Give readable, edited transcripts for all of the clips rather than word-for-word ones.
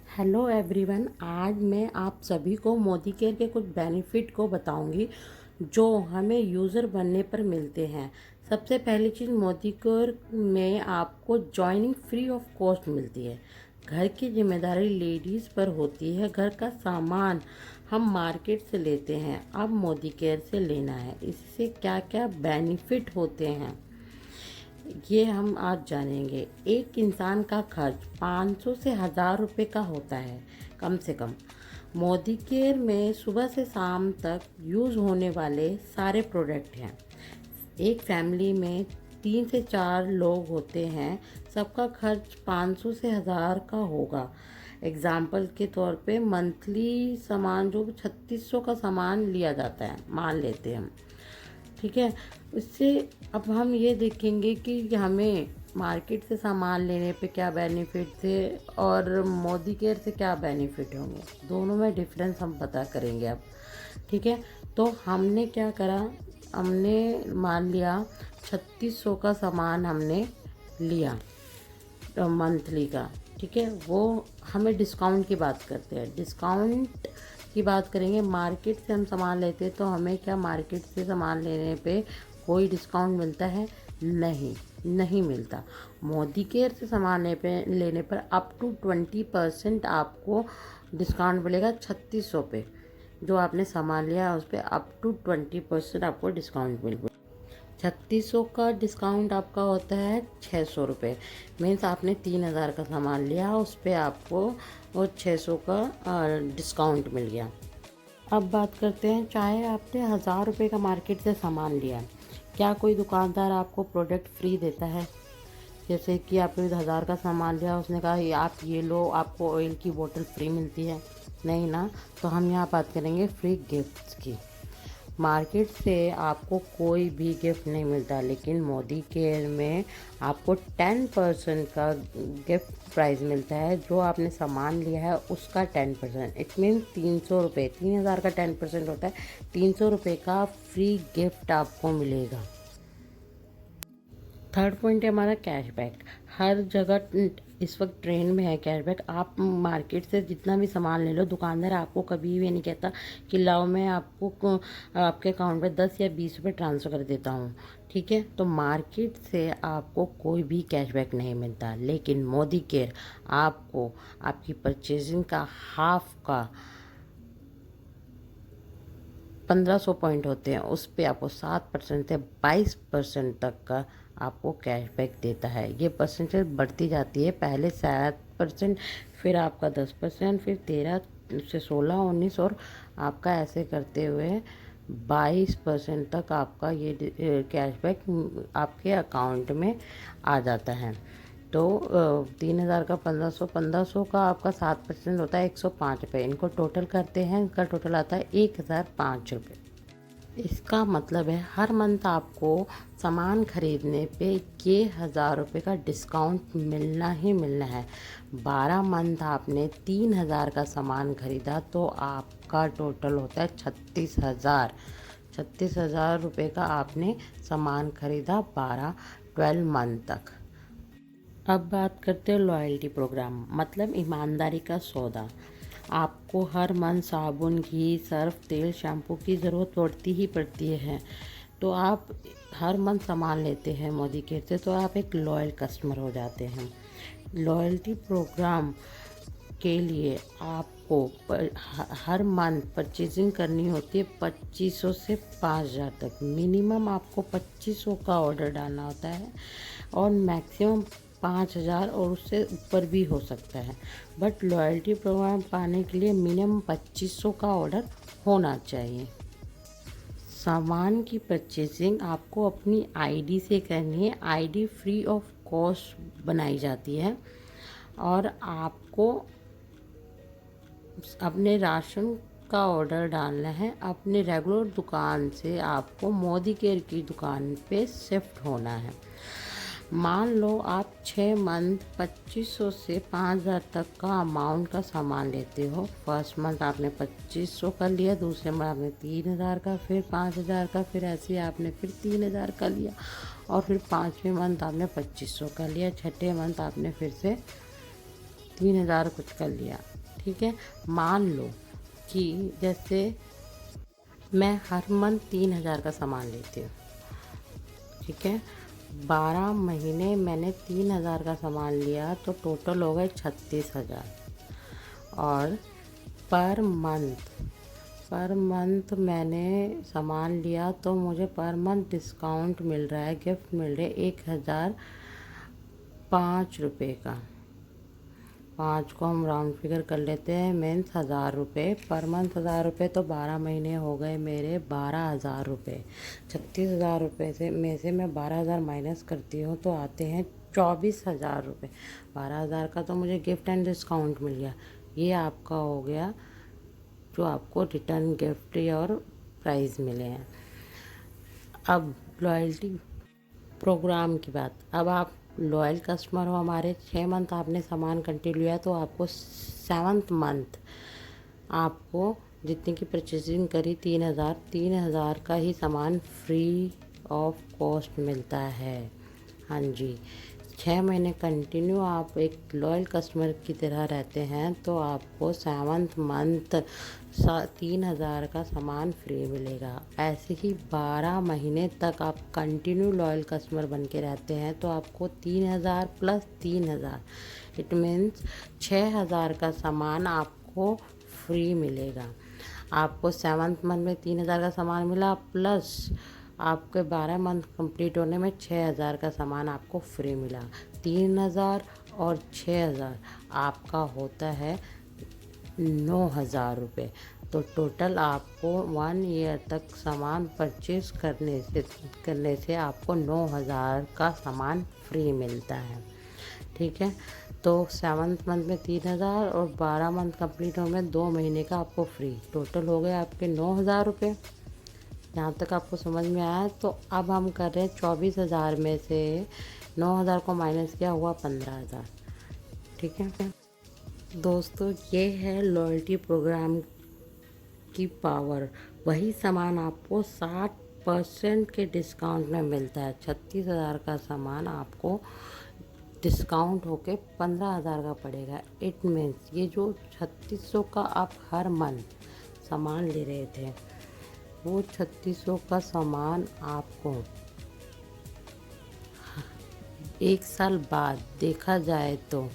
Hello everyone, आज मैं आप सभी को मोदी केयर के कुछ बेनिफिट को बताऊंगी जो हमें यूज़र बनने पर मिलते हैं। सबसे पहली चीज़, मोदी केयर में आपको जॉइनिंग फ्री ऑफ कॉस्ट मिलती है। घर की जिम्मेदारी लेडीज़ पर होती है। घर का सामान हम मार्केट से लेते हैं, अब मोदी केयर से लेना है। इससे क्या क्या बेनिफिट होते हैं ये हम आज जानेंगे। एक इंसान का खर्च 500 से 1000 रुपये का होता है कम से कम। मोदी केयर में सुबह से शाम तक यूज़ होने वाले सारे प्रोडक्ट हैं। एक फैमिली में 3 से 4 लोग होते हैं, सबका खर्च 500 से 1000 का होगा। एग्ज़ाम्पल के तौर पे मंथली सामान जो 3600 का सामान लिया जाता है, मान लेते हैं हम। ठीक है। उससे अब हम ये देखेंगे कि हमें मार्केट से सामान लेने पे क्या बेनिफिट थे और मोदी केयर से क्या बेनिफिट होंगे, दोनों में डिफरेंस हम पता करेंगे अब। ठीक है। तो हमने क्या करा, हमने मान लिया 3600 का सामान हमने लिया मंथली का। ठीक है। वो हमें डिस्काउंट की बात करते हैं, डिस्काउंट की बात करेंगे। मार्केट से हम सामान लेते हैं तो हमें क्या मार्केट से सामान लेने पे कोई डिस्काउंट मिलता है? नहीं, नहीं मिलता। मोदी केयर से सामान लेने पर अप टू 20% आपको डिस्काउंट मिलेगा। 3600 पे जो आपने सामान लिया है उस पर अप टू 20% आपको डिस्काउंट मिलेगा। 3600 का डिस्काउंट आपका होता है 600 रुपये। मीन्स आपने 3000 का सामान लिया, उस पर आपको वो 600 का डिस्काउंट मिल गया। अब बात करते हैं, चाहे आपने 1000 रुपये का मार्केट से सामान लिया, क्या कोई दुकानदार आपको प्रोडक्ट फ्री देता है? जैसे कि आपने 1000 का सामान लिया, उसने कहा ये आप ये लो, आपको ऑयल की बोतल फ्री मिलती है। नहीं ना। तो हम यहाँ बात करेंगे फ्री गिफ्ट्स की। मार्केट से आपको कोई भी गिफ्ट नहीं मिलता, लेकिन मोदी केयर में आपको 10% का गिफ्ट प्राइस मिलता है। जो आपने सामान लिया है उसका 10%, इट मीन 300 रुपये। 3000 का 10% होता है, 300 रुपये का फ्री गिफ्ट आपको मिलेगा। थर्ड पॉइंट है हमारा कैशबैक। हर जगह इस वक्त ट्रेंड में है कैशबैक। आप मार्केट से जितना भी सामान ले लो, दुकानदार आपको कभी भी नहीं कहता कि लाओ मैं आपको आपके अकाउंट में 10 या 20 रुपये ट्रांसफ़र कर देता हूँ। ठीक है। तो मार्केट से आपको कोई भी कैशबैक नहीं मिलता, लेकिन मोदी केयर आपको आपकी परचेजिंग का हाफ का 1500 पॉइंट होते हैं, उस पर आपको 7% से 22% तक का आपको कैशबैक देता है। ये परसेंटेज बढ़ती जाती है, पहले 7%, फिर आपका 10%, फिर 13 से 16, 19 और आपका ऐसे करते हुए 22% तक आपका ये कैशबैक आपके अकाउंट में आ जाता है। तो 3000 का 1500, 1500 का आपका 7% होता है 105 रुपये। इनको टोटल करते हैं, इनका टोटल आता है 1005 रुपये। इसका मतलब है हर मंथ आपको सामान खरीदने पे ये 1000 रुपये का डिस्काउंट मिलना ही मिलना है। 12 मंथ आपने 3000 का सामान खरीदा तो आपका टोटल होता है 36,000। 36,000 रुपये का आपने सामान खरीदा 12 मंथ तक। अब बात करते हैं लॉयल्टी प्रोग्राम, मतलब ईमानदारी का सौदा। आपको हर मंथ साबुन, घी, सर्फ, तेल, शैम्पू की ज़रूरत पड़ती ही पड़ती है। तो आप हर मंथ सामान लेते हैं मोदी केयर से तो आप एक लॉयल कस्टमर हो जाते हैं। लॉयल्टी प्रोग्राम के लिए आपको हर मंथ परचेजिंग करनी होती है 2500 से 5000 तक। मिनिमम आपको 2500 का ऑर्डर डालना होता है और मैक्सिमम 5000 और उससे ऊपर भी हो सकता है। बट लॉयल्टी प्रोग्राम पाने के लिए मिनिमम 2500 का ऑर्डर होना चाहिए। सामान की परचेजिंग आपको अपनी आईडी से करनी है। आईडी फ्री ऑफ कॉस्ट बनाई जाती है और आपको अपने राशन का ऑर्डर डालना है। अपने रेगुलर दुकान से आपको मोदी केयर की दुकान पे शिफ्ट होना है। मान लो आप 6 मंथ 2500 से 5000 तक का अमाउंट का सामान लेते हो। फर्स्ट मंथ आपने 2500 का लिया, दूसरे मंथ आपने 3000 का, फिर 5000 का, फिर ऐसे आपने फिर 3000 का लिया और फिर 5वें मंथ आपने 2500 का लिया, छठे मंथ आपने फिर से 3000 कुछ कर लिया। ठीक है। मान लो कि जैसे मैं हर मंथ 3,000 का सामान लेती हूँ, ठीक है। 12 महीने मैंने 3,000 का सामान लिया तो टोटल हो गए 36,000। और पर मंथ मैंने सामान लिया तो मुझे पर मंथ डिस्काउंट मिल रहा है, गिफ्ट मिल रहा है 1,005 रुपये का। 5 को हम राउंड फिगर कर लेते हैं, मीन्स 1,000 रुपये पर मंथ। 1,000 रुपये तो 12 महीने हो गए मेरे 12,000 रुपये। 36,000 रुपये से मैं 12,000 माइनस करती हूँ तो आते हैं 24,000 रुपये। 12,000 का तो मुझे गिफ्ट एंड डिस्काउंट मिल गया। ये आपका हो गया जो आपको रिटर्न गिफ्ट और प्राइज़ मिले हैं। अब लॉयल्टी प्रोग्राम की बात। अब आप लॉयल कस्टमर हो हमारे, 6 मंथ आपने सामान कंटिन्यू लिया तो आपको 7th मंथ आपको जितने की परचेजिंग करी 3,000 का ही सामान फ्री ऑफ कॉस्ट मिलता है। हाँ जी, 6 महीने कंटिन्यू आप एक लॉयल कस्टमर की तरह रहते हैं तो आपको 7th मंथ 3,000 का सामान फ्री मिलेगा। ऐसे ही 12 महीने तक आप कंटिन्यू लॉयल कस्टमर बन के रहते हैं तो आपको 3,000 प्लस 3,000 इट मीन्स 6,000 का सामान आपको फ्री मिलेगा। आपको 7th मंथ में 3,000 का सामान मिला, प्लस आपके 12 मंथ कंप्लीट होने में 6,000 का सामान आपको फ्री मिला। 3,000 और 6,000 आपका होता है 9,000 रुपये। तो टोटल आपको 1 ईयर तक सामान परचेज करने से आपको 9,000 का सामान फ्री मिलता है, ठीक है। तो 7th मंथ में 3,000 और 12 मंथ कंप्लीट होने में 2 महीने का आपको फ्री, टोटल हो गए आपके 9,000 रुपये। यहाँ तक आपको समझ में आया। तो अब हम कर रहे हैं 24,000 में से 9,000 को माइनस किया हुआ 15,000, ठीक है। दोस्तों ये है लॉयल्टी प्रोग्राम की पावर। वही सामान आपको 60% के डिस्काउंट में मिलता है। 36,000 का सामान आपको डिस्काउंट होके 15,000 का पड़ेगा। इट मीन्स ये जो 3600 का आप हर मंथ सामान ले रहे थे, वो 3600 का सामान आपको 1 साल बाद देखा जाए तो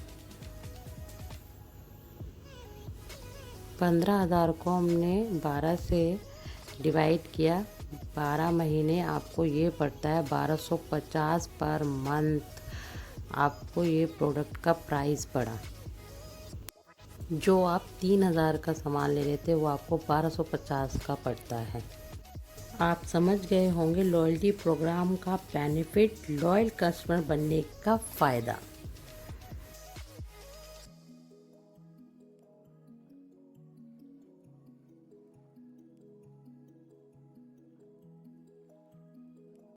15,000 को हमने 12 से डिवाइड किया, 12 महीने आपको ये पड़ता है 1,250 पर मंथ। आपको ये प्रोडक्ट का प्राइस पड़ा। जो आप 3,000 का सामान ले रहे थे वो आपको 1,250 का पड़ता है। आप समझ गए होंगे लॉयल्टी प्रोग्राम का बेनिफिट, लॉयल कस्टमर बनने का फ़ायदा।